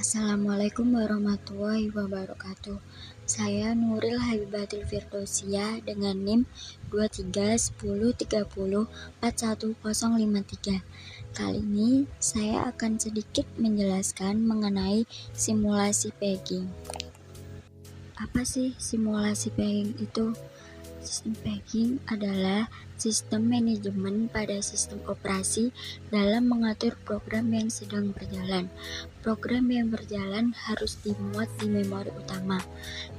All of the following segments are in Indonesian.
Assalamualaikum warahmatullahi wabarakatuh. Saya Nuril Habibatul Firdausia dengan NIM 2310304153. Kali ini saya akan sedikit menjelaskan mengenai simulasi pegging. Apa sih simulasi pegging itu? Sistem pegging adalah sistem manajemen pada sistem operasi dalam mengatur program yang sedang berjalan. Program yang berjalan harus dimuat di memori utama.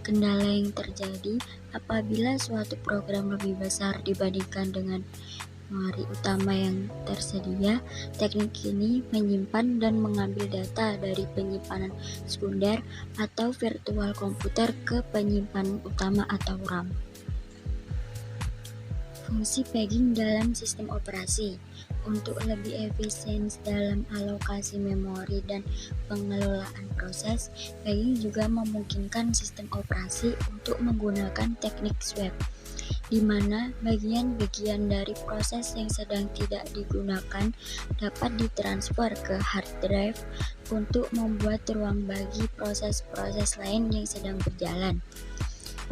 Kendala yang terjadi apabila suatu program lebih besar dibandingkan dengan memori utama yang tersedia. Teknik ini menyimpan dan mengambil data dari penyimpanan sekunder atau virtual komputer ke penyimpanan utama atau RAM. Fungsi pegging dalam sistem operasi. Untuk lebih efisien dalam alokasi memori dan pengelolaan proses, pegging juga memungkinkan sistem operasi untuk menggunakan teknik swap, di mana bagian-bagian dari proses yang sedang tidak digunakan dapat ditransfer ke hard drive untuk membuat ruang bagi proses-proses lain yang sedang berjalan.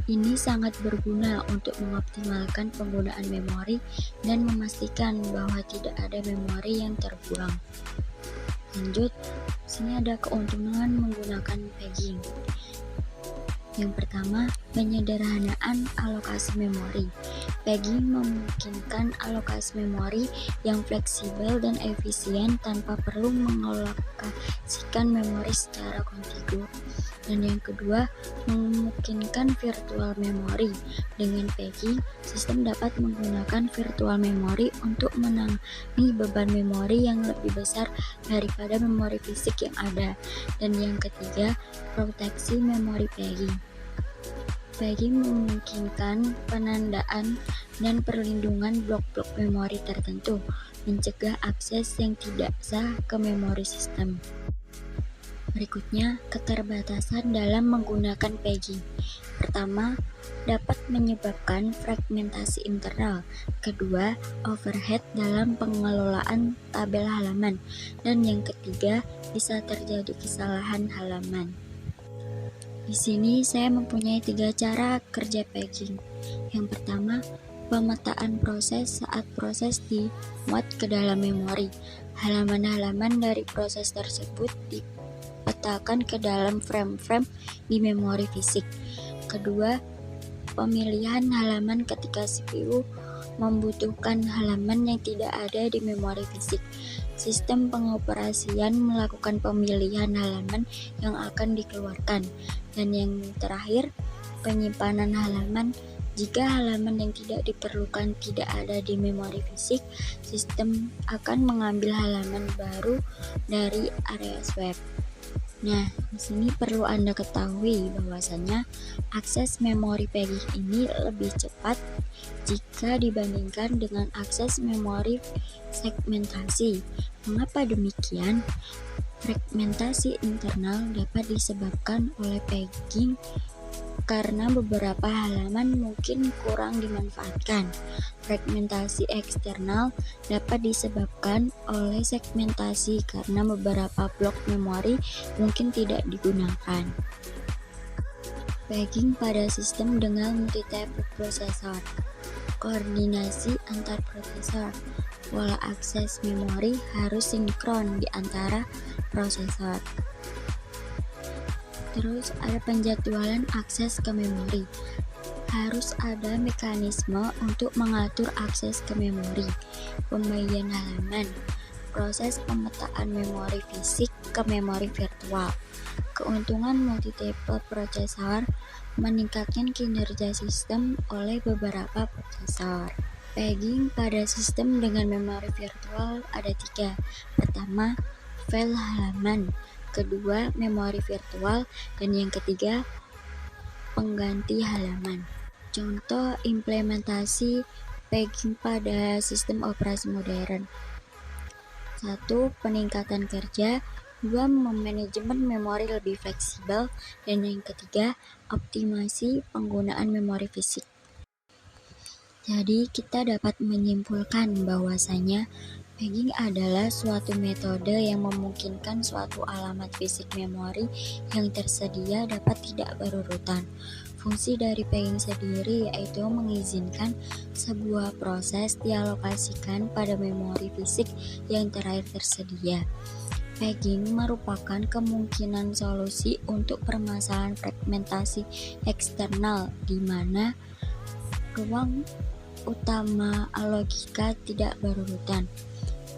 Ini sangat berguna untuk mengoptimalkan penggunaan memori dan memastikan bahwa tidak ada memori yang terbuang. Lanjut, sini ada keuntungan menggunakan pegging. Yang pertama, penyederhanaan alokasi memori. Pegging memungkinkan alokasi memori yang fleksibel dan efisien tanpa perlu mengalokasikan memori secara kontinu. Dan yang kedua, memungkinkan virtual memory. Dengan pegging, sistem dapat menggunakan virtual memory untuk menangani beban memori yang lebih besar daripada memori fisik yang ada. Dan yang ketiga, proteksi memori pegging. Pegging memungkinkan penandaan dan perlindungan blok-blok memori tertentu, mencegah akses yang tidak sah ke memori sistem. Berikutnya, keterbatasan dalam menggunakan pegging. Pertama, dapat menyebabkan fragmentasi internal. Kedua, overhead dalam pengelolaan tabel halaman. Dan yang ketiga, bisa terjadi kesalahan halaman. Di sini saya mempunyai 3 cara kerja pegging. Yang pertama, pemetaan proses saat proses dimuat ke dalam memori. Halaman-halaman dari proses tersebut dipetakan ke dalam frame-frame di memori fisik. Kedua, pemilihan halaman ketika CPU membutuhkan halaman yang tidak ada di memori fisik. Sistem pengoperasian melakukan pemilihan halaman yang akan dikeluarkan. Dan yang terakhir, penyimpanan halaman. Jika halaman yang tidak diperlukan tidak ada di memori fisik, sistem akan mengambil halaman baru dari area swap. Nah, di sini perlu Anda ketahui bahwasanya akses memori pegging ini lebih cepat jika dibandingkan dengan akses memori segmentasi. Mengapa demikian? Fragmentasi internal dapat disebabkan oleh pegging karena beberapa halaman mungkin kurang dimanfaatkan. Fragmentasi eksternal dapat disebabkan oleh segmentasi karena beberapa blok memori mungkin tidak digunakan. Pegging pada sistem dengan multi-type prosesor. Koordinasi antar prosesor. Pola akses memori harus sinkron di antara prosesor. Terus ada penjadwalan akses ke memori. Harus ada mekanisme untuk mengatur akses ke memori. Pembagian halaman. Proses pemetaan memori fisik ke memori virtual. Keuntungan multi-type prosesor meningkatkan kinerja sistem oleh beberapa prosesor. Pegging pada sistem dengan memori virtual ada 3. Pertama, file halaman. Kedua, memori virtual. Dan yang ketiga, pengganti halaman. Contoh implementasi pegging pada sistem operasi modern. 1. Peningkatan kerja. 2. Manajemen memori lebih fleksibel. Dan yang ketiga, optimasi penggunaan memori fisik. Jadi kita dapat menyimpulkan bahwasanya Pegging adalah suatu metode yang memungkinkan suatu alamat fisik memori yang tersedia dapat tidak berurutan. Fungsi dari pegging sendiri yaitu mengizinkan sebuah proses dialokasikan pada memori fisik yang terakhir tersedia. Pegging merupakan kemungkinan solusi untuk permasalahan fragmentasi eksternal di mana ruang utama logika tidak berurutan.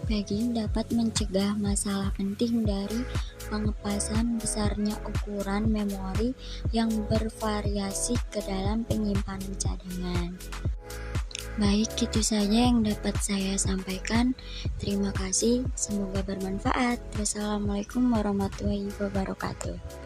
Pegging dapat mencegah masalah penting dari pengepasan besarnya ukuran memori yang bervariasi ke dalam penyimpanan cadangan. Baik, itu saja yang dapat saya sampaikan. Terima kasih, semoga bermanfaat. Wassalamualaikum warahmatullahi wabarakatuh.